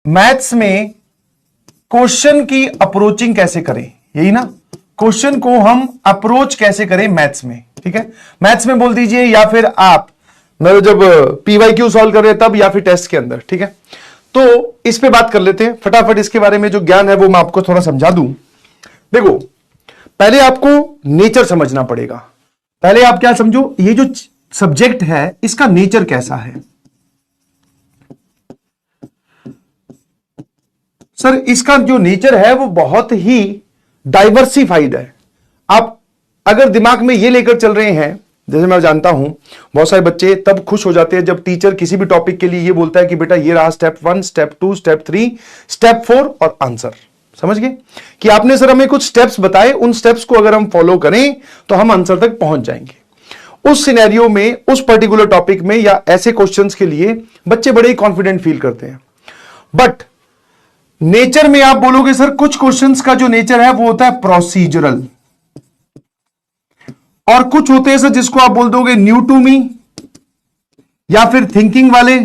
Maths में question की approaching कैसे करें, यही ना, क्वेश्चन को हम अप्रोच कैसे करें मैथ्स में। ठीक है, मैथ्स में बोल दीजिए या फिर आप मतलब जब पीवाईक्यू सॉल्व कर रहे हैं तब या फिर टेस्ट के अंदर। ठीक है, तो इस पे बात कर लेते हैं फटाफट। इसके बारे में जो ज्ञान है वो मैं आपको थोड़ा समझा दूं। देखो, पहले आपको नेचर समझना पड़ेगा। पहले आप क्या समझो, ये जो सब्जेक्ट है इसका नेचर कैसा है। सर इसका जो नेचर है वो बहुत ही डाइवर्सिफाइड है। आप अगर दिमाग में ये लेकर चल रहे हैं, जैसे मैं जानता हूं बहुत सारे बच्चे तब खुश हो जाते हैं जब टीचर किसी भी टॉपिक के लिए ये बोलता है कि बेटा ये रहा स्टेप 1, स्टेप 2, स्टेप 3, स्टेप 4 और आंसर। समझ गए कि आपने सर हमें कुछ स्टेप्स बताए, उन स्टेप्स को अगर हम फॉलो करें तो हम आंसर तक पहुंच जाएंगे। उस सिनेरियो में, उस पर्टिकुलर टॉपिक में या ऐसे क्वेश्चंस के लिए बच्चे बड़े ही कॉन्फिडेंट फील करते हैं। बट नेचर में आप बोलोगे सर कुछ क्वेश्चंस का जो नेचर है वो होता है प्रोसीजरल, और कुछ होते हैं सर जिसको आप बोल दोगे न्यू टू मी या फिर थिंकिंग वाले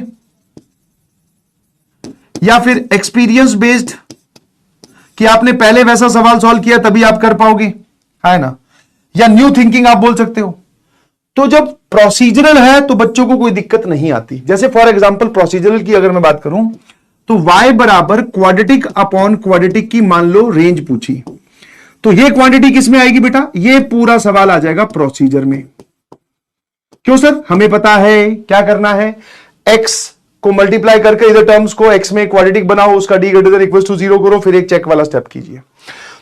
या फिर एक्सपीरियंस बेस्ड, कि आपने पहले वैसा सवाल सॉल्व किया तभी आप कर पाओगे, है ना, या न्यू थिंकिंग आप बोल सकते हो। तो जब प्रोसीजरल है तो बच्चों को कोई दिक्कत नहीं आती। जैसे फॉर एग्जांपल प्रोसीजरल की अगर मैं बात करूं तो y बराबर क्वाड्रेटिक अपॉन क्वाड्रेटिक की मान लो रेंज पूछी, तो ये क्वांटिटी किस में आएगी बेटा, ये पूरा सवाल आ जाएगा प्रोसीजर में। क्यों सर, हमें पता है क्या करना है, x को मल्टीप्लाई करके इधर टर्म्स को x में क्वाड्रेटिक बनाओ, उसका d greater than equal to 0 करो, फिर एक चेक वाला स्टेप कीजिए।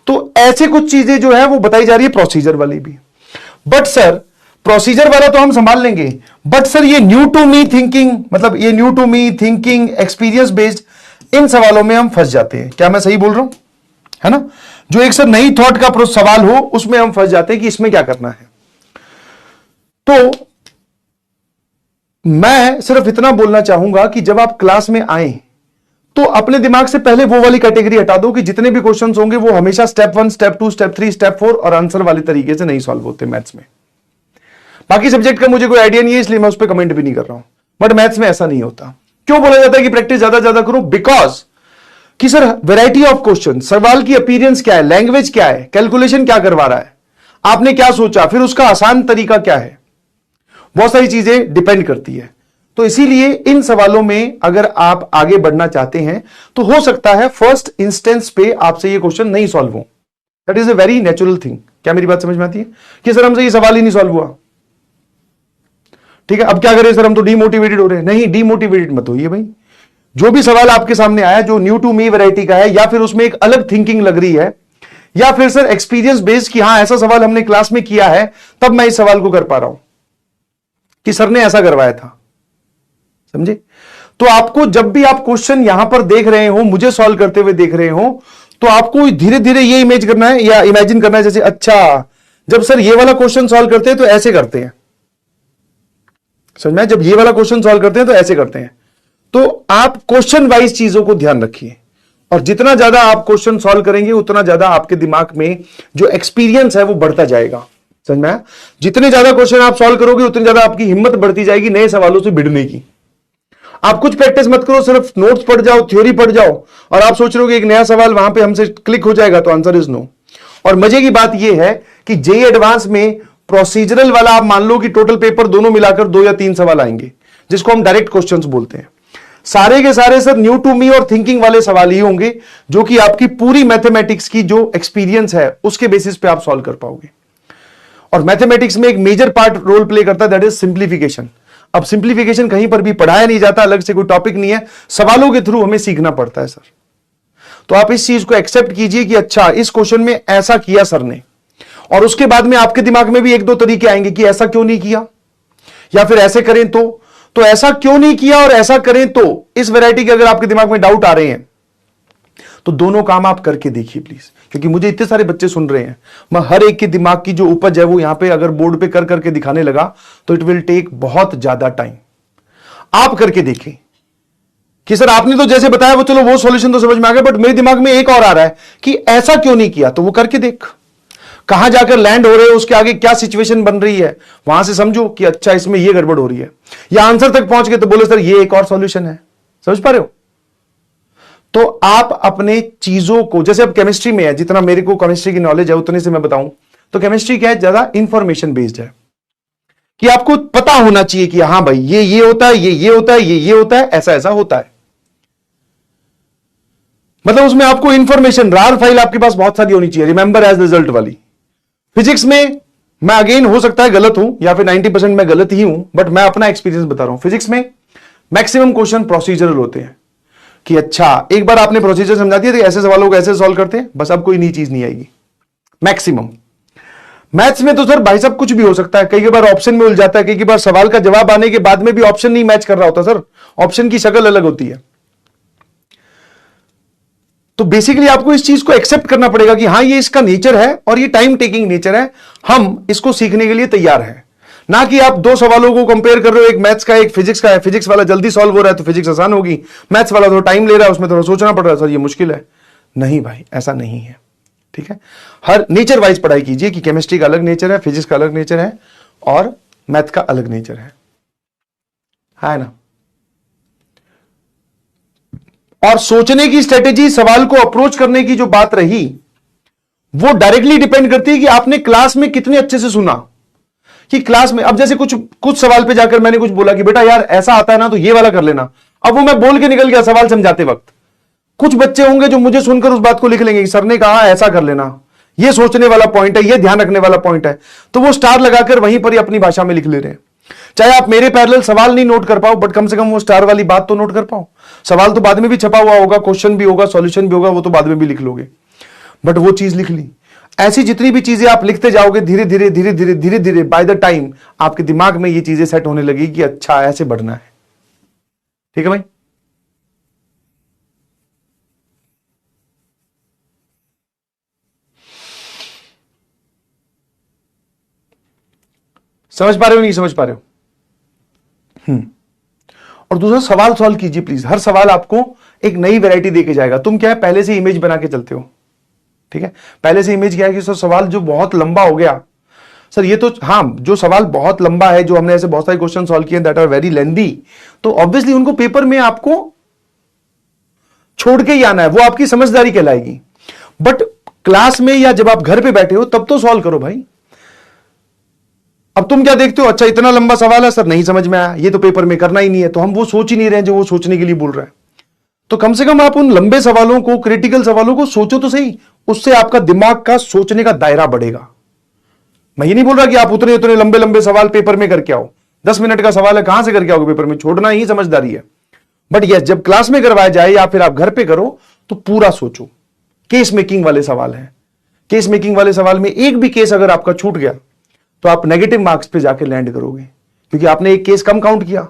तो ऐसे कुछ चीजें जो है वो बताई जा रही है प्रोसीजर वाली भी। बट सर प्रोसीजर वाला तो हम संभाल लेंगे, बट सर ये न्यू टू मी थिंकिंग, मतलब ये new to me thinking experience based, इन सवालों में हम फंस जाते हैं। क्या मैं सही बोल रहा हूं, है ना, जो एक सर नई थॉट का सवाल हो उसमें हम फंस जाते हैं कि इसमें क्या करना है। तो मैं सिर्फ इतना बोलना चाहूंगा कि जब आप क्लास में आए तो अपने दिमाग से पहले वो वाली कैटेगरी हटा दो कि जितने भी क्वेश्चंस होंगे वो हमेशा स्टेप 1, स्टेप 2, स्टेप 3, स्टेप 4 और आंसर वाले तरीके से नहीं सॉल्व होते मैथ्स में। बाकी सब्जेक्ट का मुझे कोई आइडिया नहीं है इसलिए मैं उस पर कमेंट भी नहीं कर रहा हूं, बट मैथ्स में ऐसा नहीं होता। क्यों बोला जाता है कि प्रैक्टिस ज्यादा करो, बिकॉज कि सर वैरायटी ऑफ क्वेश्चन, सवाल की अपीयरेंस क्या है, लैंग्वेज क्या है, कैलकुलेशन क्या करवा रहा है, आपने क्या सोचा, फिर उसका आसान तरीका क्या है, बहुत सारी चीजें डिपेंड करती है। तो इसीलिए इन सवालों में अगर आप आगे बढ़ना चाहते हैं तो हो सकता है फर्स्ट इंस्टेंस पे आपसे ये क्वेश्चन नहीं सॉल्व हो। That is a very natural thing. क्या मेरी बात समझ में आती है कि सर हमसे ये सवाल ही नहीं सॉल्व हुआ, ठीक है अब क्या करें सर, हम तो डीमोटिवेटेड हो रहे हैं। नहीं, डीमोटिवेटेड मत होइए भाई, जो भी सवाल आपके सामने आया जो न्यू टू मी वैरायटी का है या फिर उसमें एक अलग थिंकिंग लग रही है या फिर सर एक्सपीरियंस बेस्ड कि हां ऐसा सवाल हमने क्लास में किया है तब मैं इस सवाल को कर पा रहा हूं कि सर ने ऐसा करवाया था, समझे। तो आपको जब भी आप क्वेश्चन यहां पर देख रहे हो, मुझे सॉल्व करते हुए देख रहे हो, तो आपको धीरे धीरे ये इमेज करना है या इमेजिन करना है जैसे अच्छा जब सर ये वाला क्वेश्चन सॉल्व करते हैं तो ऐसे करते हैं, समझ में, जब ये वाला क्वेश्चन सॉल्व करते हैं तो ऐसे करते हैं। तो आप क्वेश्चन वाइज चीजों को ध्यान रखिए और जितना ज्यादा आप क्वेश्चन सॉल्व करेंगे उतना ज्यादा आपके दिमाग में जो एक्सपीरियंस है वो बढ़ता जाएगा, समझ में। जितने ज्यादा क्वेश्चन आप सॉल्व करोगे उतनी ज्यादा आपकी हिम्मत बढ़ती जाएगी नए सवालों से भिड़ने की। आप कुछ प्रैक्टिस मत करो, सिर्फ नोट्स पढ़ जाओ, थ्योरी पढ़ जाओ और आप सोच रहे हो कि एक नया सवाल वहां पे हमसे क्लिक हो जाएगा, तो आंसर इज नो। और मजे की बात यह है कि जेईई एडवांस में प्रोसीजरल वाला आप मान लो कि टोटल पेपर दोनों मिलाकर 2 या 3 सवाल आएंगे जिसको हम डायरेक्ट क्वेश्चंस बोलते हैं। सारे के सारे सर न्यू टू मी और थिंकिंग वाले सवाल ही होंगे जो कि आपकी पूरी मैथमेटिक्स की जो एक्सपीरियंस है उसके बेसिस पे आप सॉल्व कर पाओगे। और मैथमेटिक्स में एक मेजर पार्ट रोल प्ले करता है, दैट इज सिंप्लीफिकेशन। अब सिंप्लीफिकेशन कहीं पर भी पढ़ाया नहीं जाता, अलग से कोई टॉपिक नहीं है, सवालों के थ्रू हमें सीखना पड़ता है सर। तो आप इस चीज को एक्सेप्ट कीजिए कि अच्छा इस क्वेश्चन में ऐसा किया सर ने, और उसके बाद में आपके दिमाग में भी 1-2 तरीके आएंगे कि ऐसा क्यों नहीं किया, या फिर ऐसे करें तो ऐसा क्यों नहीं किया और ऐसा करें तो, इस वैरायटी के अगर आपके दिमाग में डाउट आ रहे हैं तो दोनों काम आप करके देखिए प्लीज, क्योंकि मुझे इतने सारे बच्चे सुन रहे हैं। मैं हर एक के दिमाग की जो उपज है वो यहां पे अगर बोर्ड पे कर करके दिखाने लगा तो इट विल टेक बहुत ज्यादा टाइम। आप करके देखें कि सर आपने तो जैसे बताया वो चलो वो सॉल्यूशन तो समझ में आ गया, बट मेरे दिमाग में एक और आ रहा है कि ऐसा क्यों नहीं किया, तो वो करके देख। कहां जाकर लैंड हो रहे हो, उसके आगे क्या सिचुएशन बन रही है, वहां से समझो कि अच्छा इसमें ये गड़बड़ हो रही है, या आंसर तक पहुंच गए तो बोले सर ये एक और सॉल्यूशन है। समझ पा रहे हो। तो आप अपने चीजों को, जैसे अब केमिस्ट्री में है, जितना मेरे को केमिस्ट्री की नॉलेज है उतने से मैं बताऊं, तो केमिस्ट्री क्या है, ज्यादा इंफॉर्मेशन बेस्ड है कि आपको पता होना चाहिए कि हाँ भाई ये होता है, ये होता है, ये होता है, ऐसा ऐसा होता है। मतलब उसमें आपको इंफॉर्मेशन, रार फाइल आपके पास बहुत सारी होनी चाहिए, रिमेंबर एज रिजल्ट वाली। फिजिक्स में मैं अगेन हो सकता है गलत हूं, या फिर 90% मैं गलत ही हूं, बट मैं अपना एक्सपीरियंस बता रहा हूं। फिजिक्स में मैक्सिमम क्वेश्चन प्रोसीजरल होते हैं कि अच्छा एक बार आपने प्रोसीजर समझा दिया तो ऐसे सवालों को ऐसे सॉल्व करते हैं, बस अब कोई नई चीज नहीं आएगी मैक्सिमम। मैथ्स में तो सर भाई साहब कुछ भी हो सकता है, कई बार ऑप्शन में उलझ जाता है, कई बार सवाल का जवाब आने के बाद में भी ऑप्शन नहीं मैच कर रहा होता सर, ऑप्शन की शक्ल अलग होती है। तो बेसिकली आपको इस चीज को एक्सेप्ट करना पड़ेगा कि हाँ ये इसका नेचर है और ये टाइम टेकिंग नेचर है, हम इसको सीखने के लिए तैयार हैं। ना कि आप दो सवालों को कंपेयर कर रहे हो, एक मैथ्स का एक फिजिक्स का है, फिजिक्स वाला जल्दी सॉल्व हो रहा है तो फिजिक्स आसान होगी, मैथ्स वाला थोड़ा टाइम ले रहा है, उसमें थोड़ा सोचना पड़ रहा है, सर ये मुश्किल है। नहीं भाई ऐसा नहीं है, ठीक है। हर नेचर वाइज पढ़ाई कीजिए कि केमिस्ट्री का अलग नेचर है, फिजिक्स का अलग नेचर है और मैथ का अलग नेचर है ना। और सोचने की स्ट्रेटेजी, सवाल को अप्रोच करने की जो बात रही, वो डायरेक्टली डिपेंड करती है कि आपने क्लास में कितने अच्छे से सुना। कि क्लास में अब जैसे कुछ सवाल पे जाकर मैंने कुछ बोला कि बेटा यार ऐसा आता है ना तो ये वाला कर लेना, अब वो मैं बोल के निकल गया सवाल समझाते वक्त। कुछ बच्चे होंगे जो मुझे सुनकर उस बात को लिख लेंगे कि सर ने कहा ऐसा कर लेना, ये सोचने वाला पॉइंट है, ये ध्यान रखने वाला पॉइंट है, तो वो स्टार लगाकर वहीं पर ही अपनी भाषा में लिख ले रहे हैं। चाहे आप मेरे पैरेलल सवाल नहीं नोट कर पाओ, बट कम से कम वो स्टार वाली बात तो नोट कर पाओ। सवाल तो बाद में भी छपा हुआ होगा, क्वेश्चन भी होगा, सॉल्यूशन भी होगा, वो तो बाद में भी लिख लोगे, बट वो चीज लिख ली। ऐसी जितनी भी चीजें आप लिखते जाओगे, धीरे धीरे धीरे धीरे धीरे धीरे बाय द टाइम आपके दिमाग में ये चीजें सेट होने लगेगी कि अच्छा ऐसे बढ़ना है। ठीक है भाई। समझ पा रहे हो नहीं समझ पा रहे हो? और दूसरा सवाल सॉल्व कीजिए प्लीज। हर सवाल आपको एक नई वैरायटी देके जाएगा। तुम क्या है पहले से इमेज बना के चलते हो, ठीक है। पहले से इमेज क्या है कि सर सवाल जो बहुत लंबा हो गया, सर ये तो हाँ जो सवाल बहुत लंबा है, जो हमने ऐसे बहुत सारे क्वेश्चन सॉल्व किए दैट आर वेरी लेंथी, तो ऑब्वियसली उनको पेपर में आपको छोड़ के ही आना है, वो आपकी समझदारी कहलाएगी। बट क्लास में या जब आप घर पे बैठे हो तब तो सॉल्व करो भाई। अब तुम क्या देखते हो, अच्छा इतना लंबा सवाल है सर नहीं समझ में आया, ये तो पेपर में करना ही नहीं है, तो हम वो सोच ही नहीं रहे जो वो सोचने के लिए बोल रहा है। तो कम से कम आप उन लंबे सवालों को, क्रिटिकल सवालों को सोचो तो सही, उससे आपका दिमाग का सोचने का दायरा बढ़ेगा। मैं ये नहीं बोल रहा कि आप उतने उतने लंबे लंबे सवाल पेपर में करके आओ, 10 मिनट का सवाल है कहां से करके आओगे पेपर में, छोड़ना ही समझदारी है। बट यस जब क्लास में करवाया जाए या फिर आप घर पे करो तो पूरा सोचो। केस मेकिंग वाले सवाल हैं, केस मेकिंग वाले सवाल में एक भी केस अगर आपका छूट गया तो आप नेगेटिव मार्क्स पे जाके लैंड करोगे, क्योंकि आपने एक केस कम काउंट किया।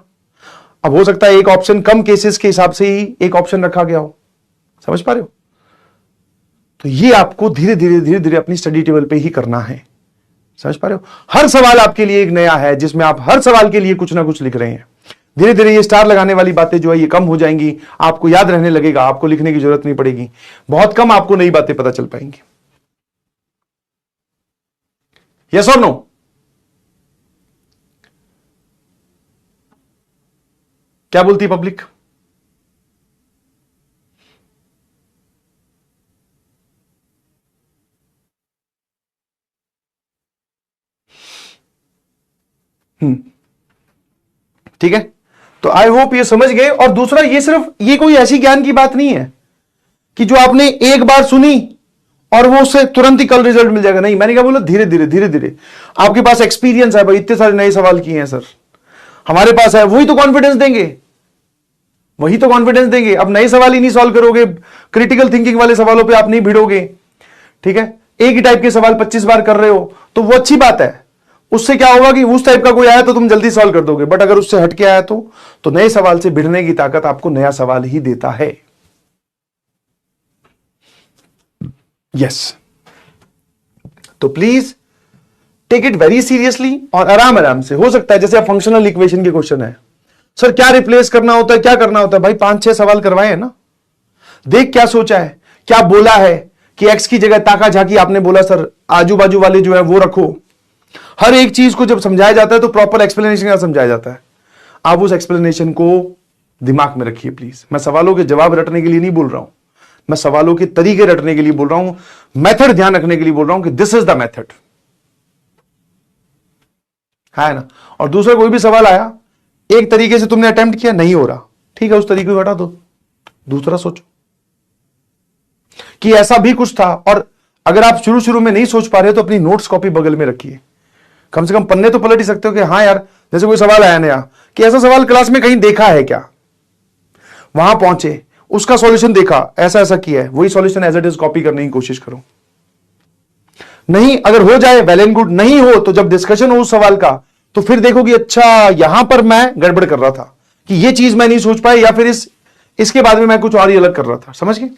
अब हो सकता है एक ऑप्शन कम केसेस के हिसाब से ही एक ऑप्शन रखा गया हो, समझ पा रहे हो? तो ये आपको धीरे धीरे धीरे धीरे अपनी स्टडी टेबल पे ही करना है, समझ पा रहे हो? हर सवाल आपके लिए एक नया है, जिसमें आप हर सवाल के लिए कुछ ना कुछ लिख रहे हैं। धीरे धीरे ये स्टार लगाने वाली बातें जो है ये कम हो जाएंगी, आपको याद रहने लगेगा, आपको लिखने की जरूरत नहीं पड़ेगी, बहुत कम आपको नई बातें पता चल पाएंगी। यस और नो? क्या बोलती पब्लिक? ठीक है, तो आई होप ये समझ गए। और दूसरा ये सिर्फ ये कोई ऐसी ज्ञान की बात नहीं है कि जो आपने एक बार सुनी और वो उससे तुरंत ही कल रिजल्ट मिल जाएगा। नहीं, मैंने क्या बोला, धीरे धीरे धीरे धीरे आपके पास एक्सपीरियंस है भाई, इतने सारे नए सवाल किए हैं सर हमारे पास है, वही तो कॉन्फिडेंस देंगे, वही तो कॉन्फिडेंस देंगे। अब नए सवाल ही नहीं सॉल्व करोगे, क्रिटिकल थिंकिंग वाले सवालों पे आप नहीं भिड़ोगे, ठीक है। एक ही टाइप के सवाल 25 बार कर रहे हो तो वो अच्छी बात है, उससे क्या होगा कि उस टाइप का कोई आया तो तुम जल्दी सॉल्व कर दोगे। बट अगर उससे हटके आया तो नए सवाल से भिड़ने की ताकत आपको नया सवाल ही देता है। यस, तो please take it very seriously और आराम आराम से। हो सकता है जैसे आप फंक्शनल इक्वेशन के क्वेश्चन है, सर क्या रिप्लेस करना होता है, क्या करना होता है, भाई 5-6 सवाल करवाए हैं ना, देख क्या सोचा है, क्या बोला है कि एक्स की जगह ताका झाकी आपने बोला सर आजू बाजू वाले जो है वो रखो। हर एक चीज को जब समझाया जाता है तो प्रॉपर एक्सप्लेनेशन का समझाया जाता है। आप उस एक्सप्लेनेशन को दिमाग में रखिए प्लीज। मैं सवालों के जवाब रटने के लिए नहीं बोल रहा हूं, मैं सवालों के तरीके रटने के लिए बोल रहा हूं, मेथड ध्यान रखने के लिए बोल रहा हूं कि दिस इज द मेथड, है ना। और दूसरा कोई भी सवाल आया, एक तरीके से तुमने अटेम्प्ट किया, नहीं हो रहा, ठीक है, उस तरीके को हटा दो, दूसरा सोचो कि ऐसा भी कुछ था। और अगर आप शुरू शुरू में नहीं सोच पा रहे हो तो अपनी नोट्स कॉपी बगल में रखिए, कम से कम पन्ने तो पलट ही सकते हो कि हाँ यार, जैसे कोई सवाल आया नया कि ऐसा सवाल क्लास में कहीं देखा है क्या, वहां पहुंचे, उसका सॉल्यूशन देखा, ऐसा ऐसा किया है, वही solution as it is copy करने की कोशिश करो। नहीं, अगर हो जाए वेल एंड गुड, नहीं हो तो जब डिस्कशन हो उस सवाल का तो फिर देखो कि अच्छा यहां पर मैं गड़बड़ कर रहा था कि ये चीज मैं नहीं सोच पाया, या फिर इसके बाद में मैं कुछ और ही अलग कर रहा था। समझ गए?